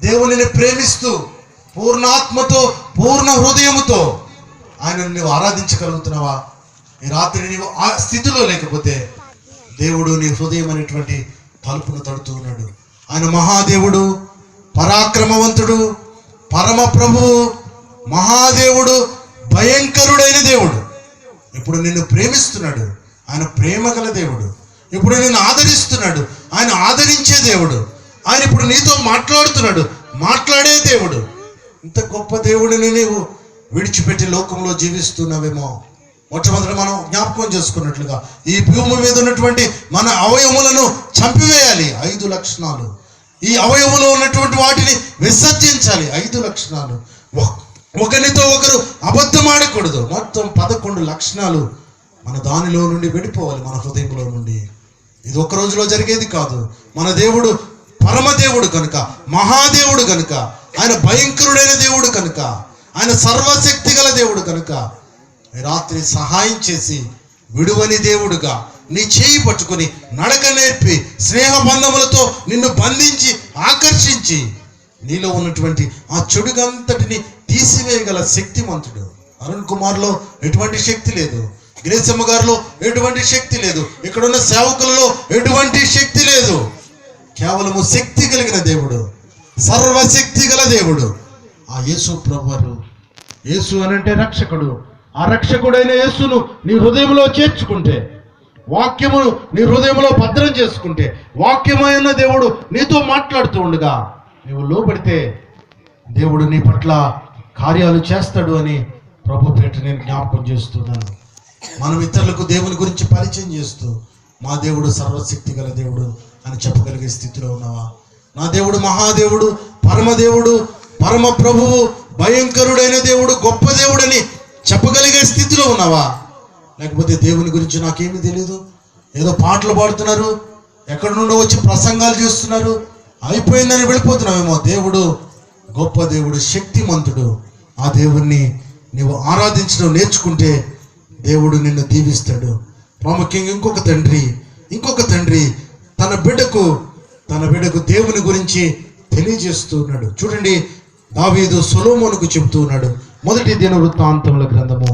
దేవునిని ప్రేమిస్తూ పూర్ణాత్మతో పూర్ణ హృదయముతో ఆయనను నువ్వు ఆరాధించగలుగుతున్నావా? ఈ రాత్రి నీవు ఆ స్థితిలో లేకపోతే దేవుడు నీ హృదయం అనేటువంటి తలుపును తడుతూ ఉన్నాడు. ఆయన మహాదేవుడు, పరాక్రమవంతుడు, పరమ ప్రభువు, మహాదేవుడు, భయంకరుడైన దేవుడు. ఇప్పుడు నిన్ను ప్రేమిస్తున్నాడు. ఆయన ప్రేమ గల దేవుడు. ఇప్పుడు నిన్ను ఆదరిస్తున్నాడు. ఆయన ఆదరించే దేవుడు. ఆయన ఇప్పుడు నీతో మాట్లాడుతున్నాడు, మాట్లాడే దేవుడు. ఇంత గొప్ప దేవుడిని నీవు విడిచిపెట్టి లోకంలో జీవిస్తున్నావేమో. మొట్టమొదటి మనం జ్ఞాపకం చేసుకున్నట్లుగా ఈ భూమి మీద ఉన్నటువంటి మన అవయవములను చంపివేయాలి. 5 లక్షణాలు. ఈ అవయవంలో ఉన్నటువంటి వాటిని విసర్జించాలి. 5 లక్షణాలు. ఒకరితో ఒకరు అబద్ధం ఆడకూడదు. మొత్తం 11 లక్షణాలు మన దానిలో నుండి వెళ్ళిపోవాలి, మన హృదయంలో నుండి. ఇది ఒక్క రోజులో జరిగేది కాదు. మన దేవుడు పరమదేవుడు కనుక, మహాదేవుడు కనుక, ఆయన భయంకరుడైన దేవుడు కనుక, ఆయన సర్వశక్తి గల దేవుడు కనుక రాత్రి సహాయం చేసి విడువని దేవుడుగా నీ చేయి పట్టుకుని నడక నేర్పి స్నేహబంధములతో నిన్ను బంధించి ఆకర్షించి నీలో ఉన్నటువంటి ఆ చెడుగంతటిని తీసివేయగల శక్తిమంతుడు. అరుణ్ కుమార్లో ఎటువంటి శక్తి లేదు, గ్రేసమ్మ గారిలో ఎటువంటి శక్తి లేదు, ఇక్కడున్న సేవకులలో ఎటువంటి శక్తి లేదు. కేవలము శక్తి కలిగిన దేవుడు, సర్వశక్తి గల దేవుడు ఆ యేసు ప్రభువారు. యేసు అనంటే రక్షకుడు. ఆ రక్షకుడైన యేసును నీ హృదయంలో చేర్చుకుంటే, వాక్యమును నీ హృదయంలో భద్రం చేసుకుంటే, వాక్యమైన దేవుడు నీతో మాట్లాడుతూ ఉండగా నీవు లోబడితే దేవుడు నీ పట్ల కార్యాలు చేస్తాడు అని ప్రభు పేట నేను జ్ఞాపకం చేస్తున్నాను. మనం ఇతరులకు దేవుని గురించి పరిచయం చేస్తూ మా దేవుడు సర్వశక్తి గల దేవుడు అని చెప్పగలిగే స్థితిలో ఉన్నావా? నా దేవుడు మహాదేవుడు, పరమదేవుడు, పరమ ప్రభువు, భయంకరుడైన దేవుడు, గొప్ప దేవుడని చెప్పగలిగే స్థితిలో ఉన్నావా? లేకపోతే దేవుని గురించి నాకేమీ తెలియదు, ఏదో పాటలు పాడుతున్నారు, ఎక్కడి నుండో వచ్చి ప్రసంగాలు చేస్తున్నారు, అయిపోయిందని వెళ్ళిపోతున్నావేమో. దేవుడు గొప్ప దేవుడు, శక్తిమంతుడు. ఆ దేవుణ్ణి నీవు ఆరాధించడం నేర్చుకుంటే దేవుడు నిన్ను దీవిస్తాడు. ప్రాముఖ్యంగా ఇంకొక తండ్రి తన బిడ్డకు దేవుని గురించి తెలియజేస్తూ ఉన్నాడు. చూడండి, దావీదు సొలొమోనుకు చెబుతూ ఉన్నాడు. మొదటి దినవృత్తాంతముల గ్రంథము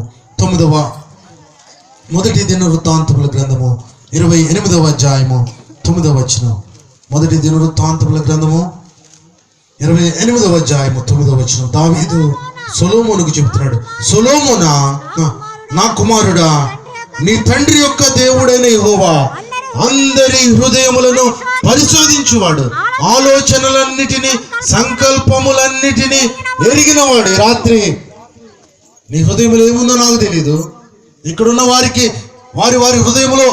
28వ అధ్యాయము 9వ వచనం. మొదటి దినవృత్తాంతముల గ్రంథము 28వ అధ్యాయము 9వ వచనం. దావీదు సొలొమోనుకు చెబుతున్నాడు, సొలొమోనా, నా కుమారుడా, నీ తండ్రి యొక్క దేవుడైన యెహోవా అందరి హృదయములను పరిశోధించువాడు, ఆలోచనలన్నిటినీ సంకల్పములన్నిటినీ ఎరిగినవాడు. రాత్రి నీ హృదయంలో ఏముందో నాకు తెలియదు. ఇక్కడున్న వారికి వారి హృదయంలో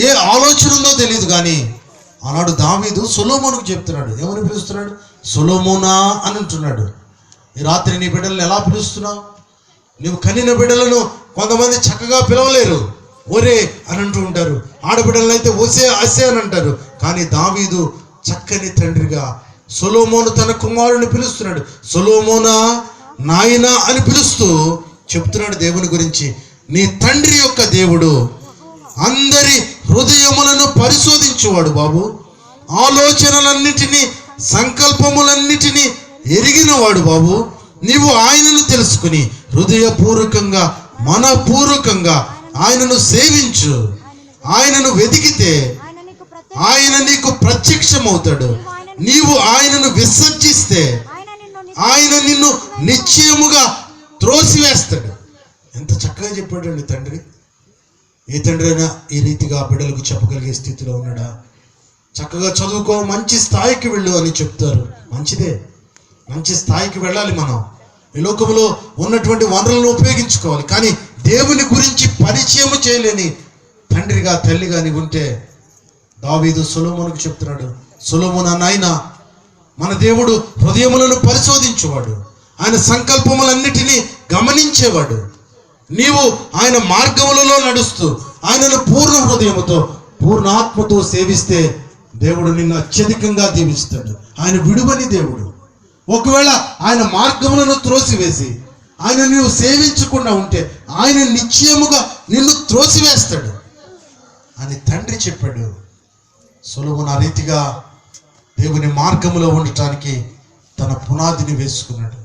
ఏ ఆలోచన ఉందో తెలియదు. కానీ ఆనాడు దావీదు సొలొమోనుకు చెప్తున్నాడు. ఏమని పిలుస్తున్నాడు? సొలొమోనా అని అంటున్నాడు. ఈ రాత్రి నీ బిడ్డలను ఎలా పిలుస్తున్నావు? నువ్వు కనిన బిడ్డలను కొంతమంది చక్కగా పిలవలేరు, ఒరే అని అంటూ ఉంటారు. ఆడబిడ్డలను అయితే ఒసే అసే అని అంటారు. కానీ దావీదు చక్కని తండ్రిగా సొలొమోను తన కుమారుని పిలుస్తున్నాడు. సొలొమోనా, నాయనా అని పిలుస్తూ చెప్తున్నాడు దేవుని గురించి. నీ తండ్రి యొక్క దేవుడు అందరి హృదయములను పరిశోధించువాడు బాబు, ఆలోచనలన్నిటినీ సంకల్పములన్నిటినీ ఎరిగినవాడు బాబు. నీవు ఆయనను తెలుసుకుని హృదయపూర్వకంగా మనపూర్వకంగా ఆయనను సేవించు. ఆయనను వెతికితే ఆయన నీకు ప్రత్యక్షమవుతాడు. నీవు ఆయనను విసర్జిస్తే ఆయన నిన్ను నిశ్చయముగా త్రోసివేస్తాడు. ఎంత చక్కగా చెప్పాడండి తండ్రి. ఏ తండ్రి అయినా ఈ రీతిగా బిడ్డలకు చెప్పగలిగే స్థితిలో ఉన్నాడా? చక్కగా చదువుకో, మంచి స్థాయికి వెళ్ళు అని చెప్తారు. మంచిదే, మంచి స్థాయికి వెళ్ళాలి. మనం ఈ లోకంలో ఉన్నటువంటి వనరులను ఉపయోగించుకోవాలి. కానీ దేవుని గురించి పరిచయం చేయలేని తండ్రిగా తల్లిగా నీవు ఉంటే, దావీదు సొలొమోనుకు చెప్తున్నాడు, సొలొమోనా నాయనా, మన దేవుడు హృదయములను పరిశోధించేవాడు, ఆయన సంకల్పములన్నిటినీ గమనించేవాడు. నీవు ఆయన మార్గములలో నడుస్తూ ఆయనను పూర్ణ హృదయముతో పూర్ణాత్మతో సేవిస్తే దేవుడు నిన్ను అత్యధికంగా దీవిస్తాడు. ఆయన విడువని దేవుడు. ఒకవేళ ఆయన మార్గములను త్రోసివేసి ఆయన నీవు సేవించకుండా ఉంటే ఆయన నిశ్చయముగా నిన్ను త్రోసివేస్తాడు అని తండ్రి చెప్పాడు. సొలొమోను ఆ రీతిగా దేవుని మార్గంలో ఉండటానికి తన పునాదిని వేసుకున్నాడు.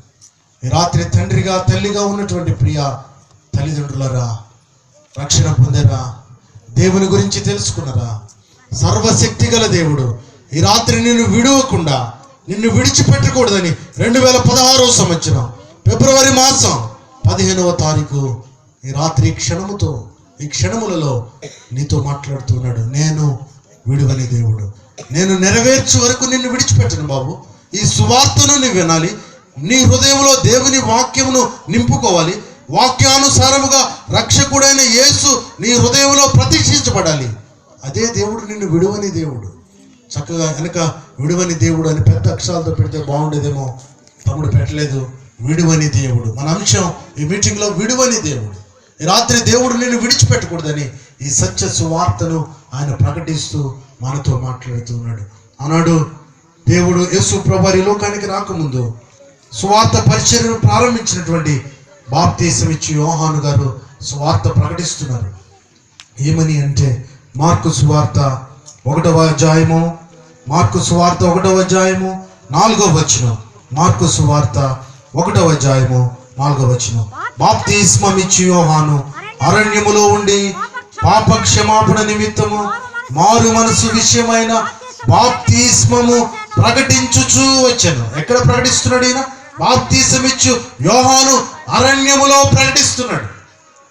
ఈ రాత్రి తండ్రిగా తల్లిగా ఉన్నటువంటి ప్రియ తల్లిదండ్రులరా, రక్షణ పొందరా, దేవుని గురించి తెలుసుకున్నారా? సర్వశక్తి గల దేవుడు ఈ రాత్రి నిన్ను విడవకుండా, నిన్ను విడిచిపెట్టకూడదని 2016వ సంవత్సరం ఫిబ్రవరి మాసం 15వ తారీఖు ఈ రాత్రి ఈ క్షణములలో నీతో మాట్లాడుతున్నాడు. నేను విడువని దేవుడు, నేను నెరవేర్చు వరకు నిన్ను విడిచిపెట్టను బాబు. ఈ సువార్తను నువ్వు వినాలి, నీ హృదయంలో దేవుని వాక్యమును నింపుకోవాలి. వాక్యానుసారముగా రక్షకుడైన యేసు నీ హృదయంలో ప్రతిష్ఠించబడాలి. అదే దేవుడు నిన్ను విడువని దేవుడు. చక్కగా వెనక విడువని దేవుడు అని పెద్ద అక్షరాలతో పెడితే బాగుండేదేమో, తమ్ముడు పెట్టలేదు. విడువని దేవుడు మన అంశం ఈ మీటింగ్లో. విడువని దేవుడు. ఈ రాత్రి దేవుడు నిన్ను విడిచిపెట్టకూడదని ఈ సత్య సువార్తను ఆయన ప్రకటిస్తూ మనతో మాట్లాడుతున్నాడు. ఆనాడు దేవుడు యేసు ప్రభువు ఈ లోకానికి రాకముందు సువార్త పరిచర్యను ప్రారంభించినటువంటి బాప్తీసం ఇచ్చి యోహాను గారు సువార్త ప్రకటిస్తున్నారు. ఏమని అంటే మార్కు సువార్త 1వ అధ్యాయము 4వ వచనం. మార్కు సువార్త 1వ అధ్యాయము 4వ వచనం. బాప్తిస్మం ఇచ్చి యోహాను అరణ్యములో ఉండి పాప క్షమాపణ నిమిత్తము మారు మనసు విషయమైన బాప్తిస్మము ప్రకటించుచూ వచ్చాను. ఎక్కడ ప్రకటిస్తున్నాడు ఈయన? బాప్తిసం ఇచ్చు యోహాను అరణ్యములో ప్రకటిస్తున్నాడు.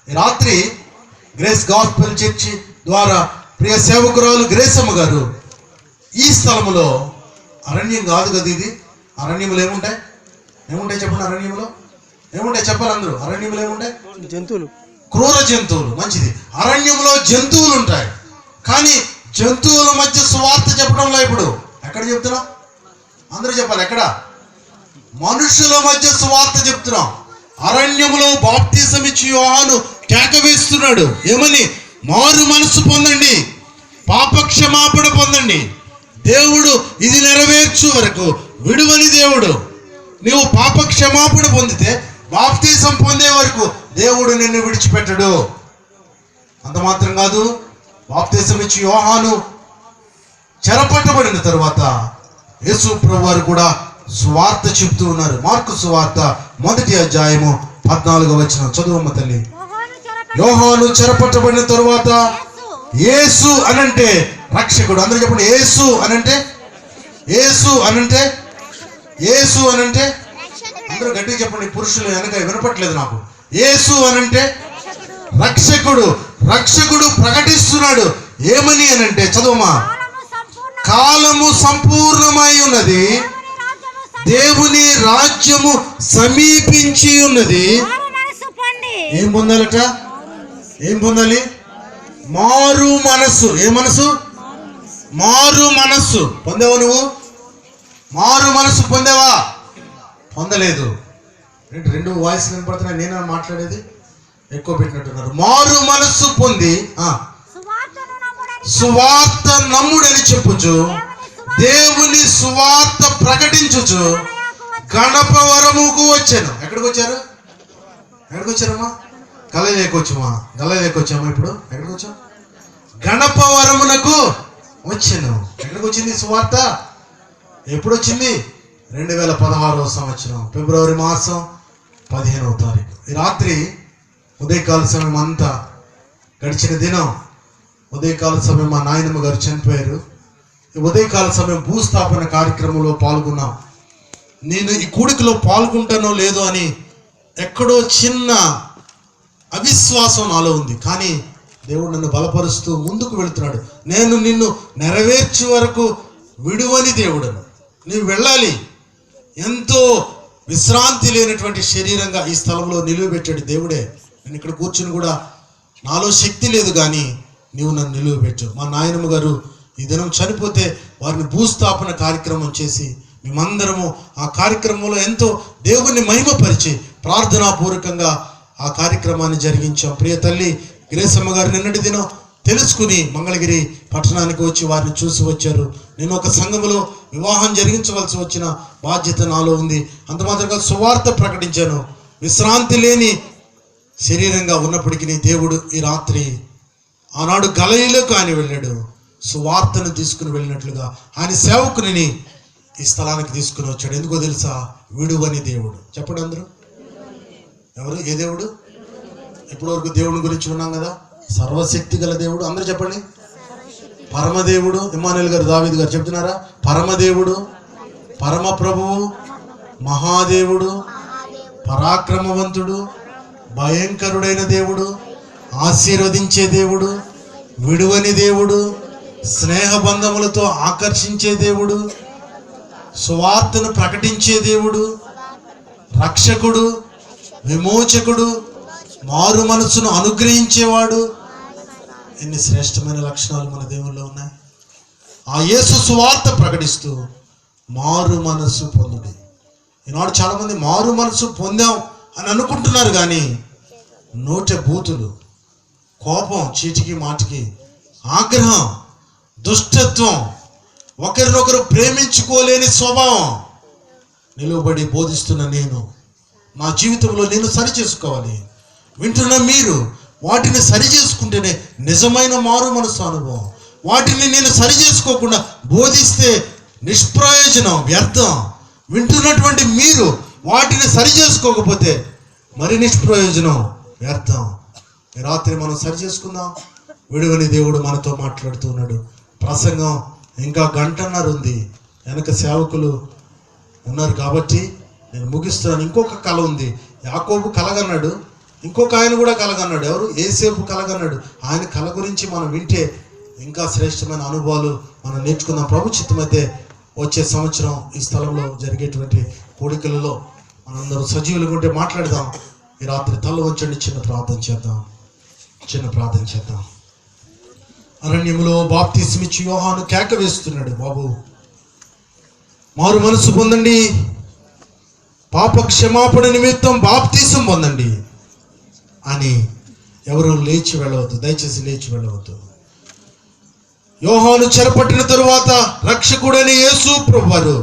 ఈ రాత్రి గ్రేస్ గాస్పెల్ చర్చి ద్వారా ప్రియ సేవకురాలు గ్రేసమ్మ గారు ఈ స్థలములో, అరణ్యం కాదు కదా ఇది, అరణ్యములు ఏముంటాయి చెప్పండి. అరణ్యంలో ఏముంటాయి చెప్పాలి అందరూ. అరణ్యంలో ఏముంటాయి? జంతువులు, క్రూర జంతువులు. మంచిది, అరణ్యంలో జంతువులు ఉంటాయి. కానీ జంతువుల మధ్య సువార్త చెప్పడంలో ఇప్పుడు ఎక్కడ చెప్తున్నాం? అందరూ చెప్పాలి. ఎక్కడ? మనుషుల మధ్య సువార్త చెప్తున్నాం. అరణ్యములో బాప్తిసం ఇచ్చి యోహాను కేక వేస్తున్నాడు. ఏమని? మారు మనసు పొందండి, పాప క్షమాపణ పొందండి. దేవుడు ఇది నెరవేర్చు వరకు విడువని దేవుడు. నీవు పాప క్షమాపణ పొందితే, బాప్తిసం పొందే వరకు దేవుడు నిన్ను విడిచిపెట్టడు. అంత మాత్రం కాదు, బాప్తిసం ఇచ్చి యోహాను చెరపట్టబడిన తరువాత యేసు ప్రభువు వారు కూడా సువార్త చెప్తూ ఉన్నారు. మార్కు సువార్త 1వ అధ్యాయము 14వ వచనం చదువమ్మ తల్లి. యోహాను చెరపట్టబడిన తరువాత యేసు అనంటే రక్షకుడు. అందరూ చెప్పండి, యేసు అనంటే. యేసు అనంటే, యేసు అనంటే అందరూ గట్టిగా చెప్పండి. పురుషులు వెనక వినపట్లేదు నాకు. యేసు అనంటే రక్షకుడు. రక్షకుడు ప్రకటిస్తున్నాడు. ఏమని అనంటే, చదువమ్మా. కాలము సంపూర్ణమై ఉన్నది, దేవుని రాజ్యము సమీపించి ఉన్నది. ఏం పొందాలట? ఏం పొందాలి? మారు మనస్సు. ఏ మనసు? మారు మనస్సు. పొందావా నువ్వు? మారు మనస్సు పొందావా? పొందలేదు. రెండు వాయిస్ వినపడుతున్నాయి. నేనే మాట్లాడేది ఎక్కువ పెట్టినట్టున్నారు. మారు మనస్సు పొంది సువార్త నమ్ముడని చెప్పుచు, దేవుని సువార్త ప్రకటించుచు గణపవరముకు వచ్చాను. ఎక్కడికి వచ్చారు? ఎక్కడికి వచ్చారమ్మా? గలిలయకు వచ్చామా? ఇప్పుడు ఎక్కడికి వచ్చాం? గణపవరమునకు వచ్చాను. ఎక్కడికి వచ్చింది సువార్త? ఎప్పుడు వచ్చింది? 2016వ సంవత్సరం ఫిబ్రవరి మాసం 15వ తారీఖు. ఈ రాత్రి ఉదయకాల సమయం అంతా గడిచిన దినం ఉదయకాల సమయం మా నాయనమ్మ గారు చనిపోయారు. ఈ ఉదయకాల సమయం భూస్థాపన కార్యక్రమంలో పాల్గొన్నాం. నేను ఈ కూడికలో పాల్గొంటానో లేదో అని ఎక్కడో చిన్న అవిశ్వాసం నాలో ఉంది. కానీ దేవుడు నన్ను బలపరుస్తూ ముందుకు వెళుతున్నాడు. నేను నిన్ను నెరవేర్చే వరకు విడువని దేవుడను. నీవు వెళ్ళాలి. ఎంతో విశ్రాంతి లేనటువంటి శరీరంగా ఈ స్థలంలో నిలువబెట్టాడు దేవుడే. నేను ఇక్కడ కూర్చుని కూడా నాలో శక్తి లేదు, కానీ నీవు నన్ను నిలువబెట్టు. మా నాయనమ్మ గారు ఈ దినం చనిపోతే వారిని భూస్థాపన కార్యక్రమం చేసి మేమందరము ఆ కార్యక్రమంలో ఎంతో దేవుణ్ణి మహిమపరిచి ప్రార్థనాపూర్వకంగా ఆ కార్యక్రమాన్ని జరిగించాం. ప్రియ తల్లి గ్రేసమ్మ గారు నిన్నటి దినం తెలుసుకుని మంగళగిరి పట్టణానికి వచ్చి వారిని చూసి వచ్చారు. నేను ఒక సంఘములో వివాహం జరిగించవలసి వచ్చిన బాధ్యత నాలో ఉంది. అంత మాత్రంగా సువార్త ప్రకటించాను. విశ్రాంతి లేని శరీరంగా ఉన్నప్పటికీ దేవుడు ఈ రాత్రి ఆనాడు గలిలయకు ఆయన వెళ్ళాడు. సువార్తను తీసుకుని వెళ్ళినట్లుగా ఆయన సేవకుని ఈ స్థలానికి తీసుకుని వచ్చాడు. ఎందుకో తెలుసా? విడువని దేవుడు. చెప్పండి అందరూ, ఎవరు? ఏ దేవుడు? ఇప్పటి వరకు దేవుని గురించి ఉన్నాం కదా. సర్వశక్తి గల దేవుడు. అందరూ చెప్పండి. పరమదేవుడు. ఇమ్మానుయేల్ గారు, దావీదు గారు చెప్తున్నారా? పరమదేవుడు, పరమ ప్రభువు, మహాదేవుడు, పరాక్రమవంతుడు, భయంకరుడైన దేవుడు, ఆశీర్వదించే దేవుడు, విడువని దేవుడు, స్నేహబంధములతో ఆకర్షించే దేవుడు, సువార్తను ప్రకటించే దేవుడు, రక్షకుడు, విమోచకుడు, మారు మనసును అనుగ్రహించేవాడు. ఎన్ని శ్రేష్టమైన లక్షణాలు మన దేవుల్లో ఉన్నాయి. ఆ యేసు సువార్త ప్రకటిస్తూ మారు మనసు పొందుడి. ఈనాడు చాలామంది మారు మనసు పొందాం అని అనుకుంటున్నారు, కానీ నోట బూతులు, కోపం, చీటికి మాటికి, ఆగ్రహం, దుష్టత్వం, ఒకరినొకరు ప్రేమించుకోలేని స్వభావం నిలువబడి బోధిస్తున్న నేను నా జీవితంలో నేను సరి చేసుకోవాలి. వింటున్న మీరు వాటిని సరి చేసుకుంటేనే నిజమైన మారు మనసు అనుభవం. వాటిని నేను సరి చేసుకోకుండా బోధిస్తే నిష్ప్రయోజనం, వ్యర్థం. వింటున్నటువంటి మీరు వాటిని సరి చేసుకోకపోతే మరి నిష్ప్రయోజనం, వ్యర్థం. ఈ రాత్రి మనం సరి చేసుకుందాం. విడువని దేవుడు మనతో మాట్లాడుతున్నాడు. ప్రసంగం ఇంకా గంటన్నర ఉంది. వెనక సేవకులు ఉన్నారు కాబట్టి నేను ముగిస్తున్నాను. ఇంకొక కళ ఉంది. యాకోబు కలగన్నాడు, ఇంకొక ఆయన కూడా కలగన్నాడు. ఎవరు? యేసేపు కలగన్నాడు. ఆయన కళ గురించి మనం వింటే ఇంకా శ్రేష్టమైన అనుభవాలు మనం నేర్చుకుందాం. ప్రభు చిత్తమైతే వచ్చే సంవత్సరం ఈ స్థలంలో జరిగేటువంటి కోడికలలో మనందరూ సజీవులుగా ఉంటే మాట్లాడదాం. ఈ రాత్రి తల వంచండి, చిన్న ప్రార్థన చేద్దాం. అరణ్యములో బాప్తిస్మిచ్చి యోహాను కేక వేస్తున్నాడు, బాబు మారు మనసు పొందండి, పాప క్షమాపణ నిమిత్తం బాప్తిసం పొందండి అని. ఎవరు లేచి వెళ్ళవద్దు, దయచేసి లేచి వెళ్ళవద్దు. యోహాను చెరపట్టిన తరువాత రక్షకుడైన యేసు ప్రభువారు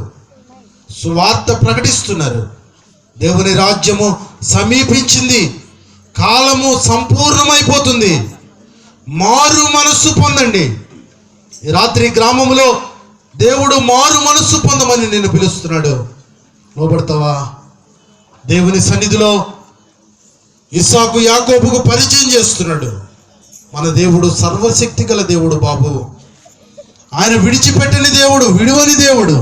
సువార్త ప్రకటిస్తున్నారు. దేవుని రాజ్యము సమీపించింది, కాలము సంపూర్ణమైపోతుంది, మారు మనస్సు పొందండి. ఈ రాత్రి గ్రామంలో దేవుడు మారు మనస్సు పొందమని నేను పిలుస్తున్నాడు. లోబడతావా? దేవుని సన్నిధిలో ఇస్సాకు యాకోబుకు పరిచయం చేస్తున్నాడు. మన దేవుడు సర్వశక్తి గల దేవుడు బాబు. ఆయన విడిచిపెట్టని దేవుడు, విడువని దేవుడు.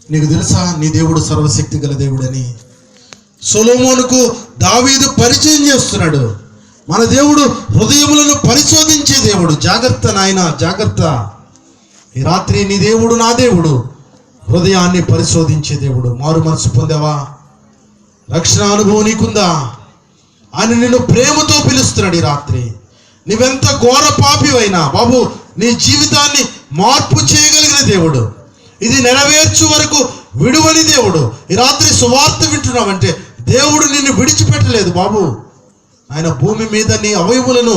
నీకు తెలుసా నీ దేవుడు సర్వశక్తి గల దేవుడని? సొలొమోనుకు దావీదు పరిచయం చేస్తున్నాడు. మన దేవుడు హృదయములను పరిశోధించే దేవుడు. జాగ్రత్త నాయన, జాగ్రత్త. ఈ రాత్రి నీ దేవుడు, నా దేవుడు హృదయాన్ని పరిశోధించే దేవుడు. మారు మనసు పొందావా? రక్షణ అనుభవం నీకుందా? ఆయన నిన్ను ప్రేమతో పిలుస్తున్నాడు. ఈ రాత్రి నీవెంత ఘోర పాపివైనా బాబు నీ జీవితాన్ని మార్పు చేయగలిగిన దేవుడు, ఇది నెరవేర్చు వరకు విడువని దేవుడు. ఈ రాత్రి సువార్త వింటున్నావంటే దేవుడు నిన్ను విడిచిపెట్టలేదు బాబు. ఆయన భూమి మీద నీ అవయవులను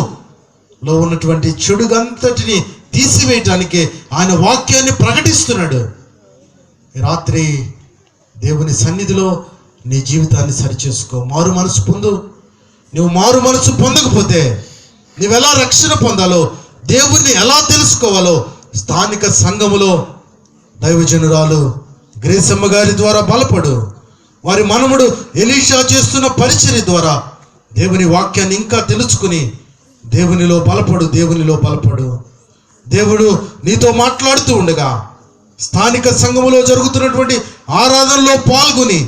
లో ఉన్నటువంటి చెడుగంతటిని తీసివేయటానికి ఆయన వాక్యాన్ని ప్రకటిస్తున్నాడు. ఈ రాత్రి దేవుని సన్నిధిలో నీ జీవితాన్ని సరిచేసుకో, మారు మనసు పొందు. నువ్వు మారు మనసు పొందకపోతే నువ్వెలా రక్షణ పొందాలో, దేవుణ్ణి ఎలా తెలుసుకోవాలో స్థానిక సంఘములో దైవజనురాలు గ్రేసమ్మ గారి ద్వారా బలపడు. వారి మనముడు ఎలీషా చేస్తున్న పరిచర్య ద్వారా దేవుని వాక్యాన్ని ఇంకా తెలుసుకుని దేవునిలో బలపడు. దేవుడు నీతో మాట్లాడుతూ ఉండగా స్థానిక సంఘములో జరుగుతున్నటువంటి ఆరాధనలో పాల్గొని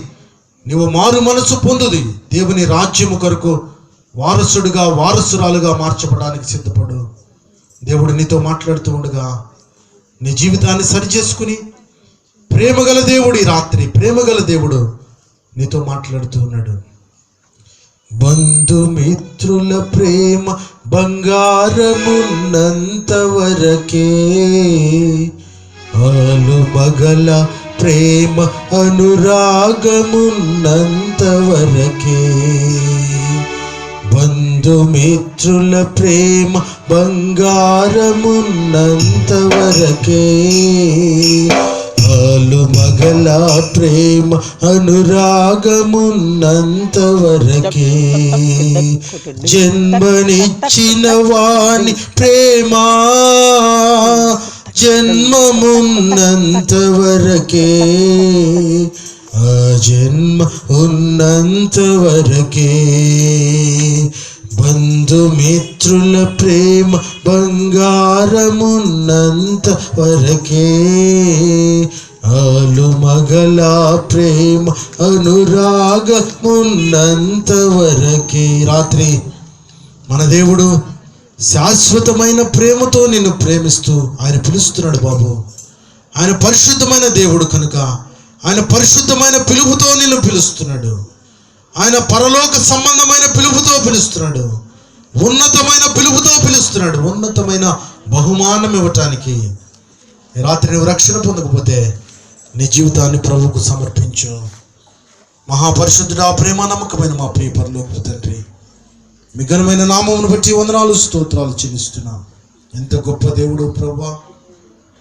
నీవు మారు మనసు పొందుది. దేవుని రాజ్యము కొరకు వారసుడుగా, వారసురాలుగా మార్చబడడానికి సిద్ధపడు. దేవుడు నీతో మాట్లాడుతూ ఉండగా నీ జీవితాన్ని సరిచేసుకుని ప్రేమగల దేవుడు, ఈ రాత్రి ప్రేమగల దేవుడు నీతో మాట్లాడుతూ ఉన్నాడు. బంధుమిత్రుల ప్రేమ బంగారమున్నంత వరకే, ఆలు మగల ప్రేమ అనురాగమున్నంత వరకే. బంధుమిత్రుల ప్రేమ బంగారమున్నంత వరకే, ఆలు మగల ప్రేమ అనురాగమున్నంత వరకే, జన్మనిచ్చిన వాని ప్రేమ జన్మమున్నంత వరకే, ఆ జన్మ ఉన్నంత వరకే, బంధుమిత్రుల ప్రేమ బంగారమున్నంత వరకే, ఆలు మగల ప్రేమ అనురాగమున్నంత వరకే. రాత్రి మన దేవుడు శాశ్వతమైన ప్రేమతో నిన్ను ప్రేమిస్తూ ఆయన పిలుస్తున్నాడు బాబు. ఆయన పరిశుద్ధమైన దేవుడు కనుక ఆయన పరిశుద్ధమైన పిలుపుతో నిన్ను పిలుస్తున్నాడు. ఆయన పరలోక సంబంధమైన పిలుపుతో పిలుస్తున్నాడు. ఉన్నతమైన పిలుపుతో పిలుస్తున్నాడు. ఉన్నతమైన బహుమానం ఇవ్వటానికి. ఈ రాత్రి నువ్వు రక్షణ పొందకపోతే నీ జీవితాన్ని ప్రభువుకు సమర్పించు. మహాపరిశుద్ధుడా, ప్రేమ నమ్మకమైన మా ప్రియ పరలోకపు తండ్రి, మీ ఘనమైన నామమును బట్టి వందనాలు స్తోత్రాలు చెల్లిస్తున్నాం. ఎంత గొప్ప దేవుడు ప్రభువా,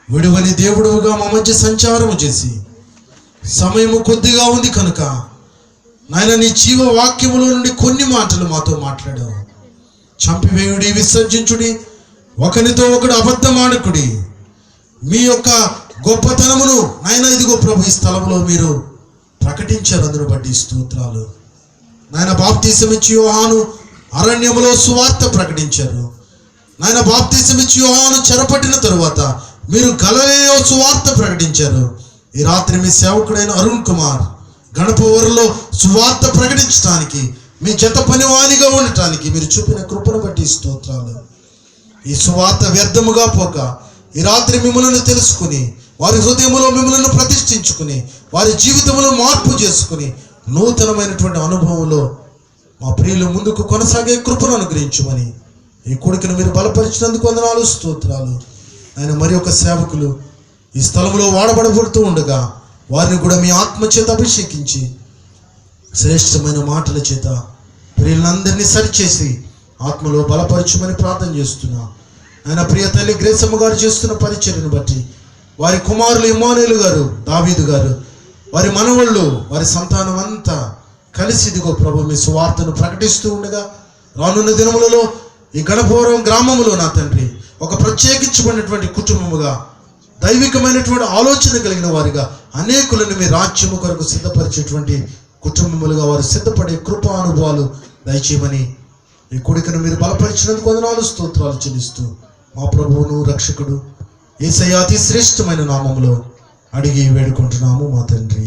విడువని దేవుడుగా మా మధ్య సంచారం చేసి, సమయము కొద్దిగా ఉంది కనుక నాయన నీ జీవ వాక్యములో నుండి కొన్ని మాటలు మాతో మాట్లాడావు. చంపివేయుడి, విసర్జించుడి, ఒకరితో ఒకడు అబద్ధమాడకుడి, మీ యొక్క గొప్పతనమును నాయన ఇదిగో ప్రభు ఈ స్థలంలో మీరు ప్రకటించారు. అందును బట్టి స్తోత్రాలు. నాయన బాప్తీసం ఇచ్చి యోహాను అరణ్యములో సువార్త ప్రకటించారు. నాయన బాప్తీసం ఇచ్చి యోహాను చెరపట్టిన తరువాత మీరు గలిలయలో సువార్త ప్రకటించారు. ఈ రాత్రి మీ సేవకుడైన అరుణ్ కుమార్ గణపవరంలో సువార్త ప్రకటించడానికి, మీ జత పనివానిగా ఉండటానికి మీరు చూపిన కృపను బట్టి స్తోత్రాలు. ఈ సువార్త వ్యర్థముగా పోక ఈ రాత్రి మిమ్మల్ని తెలుసుకుని, వారి హృదయంలో మిమ్మల్ని ప్రతిష్ఠించుకుని, వారి జీవితంలో మార్పు చేసుకుని, నూతనమైనటువంటి అనుభవంలో మా ప్రియులు ముందుకు కొనసాగే కృపను అనుగ్రహించమని ఈ కొడుకును మీరు బలపరిచినందుకు వందనాలు స్తోత్రాలు. ఆయన మరి ఒక సేవకులు ఈ స్థలంలో వాడబడబడుతూ ఉండగా వారిని కూడా మీ ఆత్మ చేత అభిషేకించి శ్రేష్టమైన మాటల చేత ప్రియులందరినీ సరిచేసి ఆత్మలో బలపరచమని ప్రార్థన చేస్తున్నా. ఆయన ప్రియ తల్లి గ్రేసమ్మ గారు చేస్తున్న పరిచర్యను బట్టి, వారి కుమారులు ఇమ్మానుయేలు గారు, దావీదు గారు, వారి మనవళ్ళు, వారి సంతానం అంతా కలిసి ఇదిగో ప్రభు మీ సువార్తను ప్రకటిస్తూ ఉండగా రానున్న దినములలో ఈ గణపవరం గ్రామములో నా తండ్రి ఒక ప్రత్యేకించబడినటువంటి కుటుంబముగా, దైవికమైనటువంటి ఆలోచన కలిగిన వారిగా అనేకులను మీ రాజ్యము కొరకు సిద్ధపరిచేటువంటి కుటుంబములుగా వారు సిద్ధపడే కృపా అనుభవాలు దయచేయమని ఈ కొడుకును మీరు బలపరిచినందుకు వందనాలు స్తోత్రాలు చెల్లిస్తూ మా ప్రభువును రక్షకుడు యేసయ్య అతి శ్రేష్టమైన నామములో అడిగి వేడుకుంటున్నాము మా తండ్రి.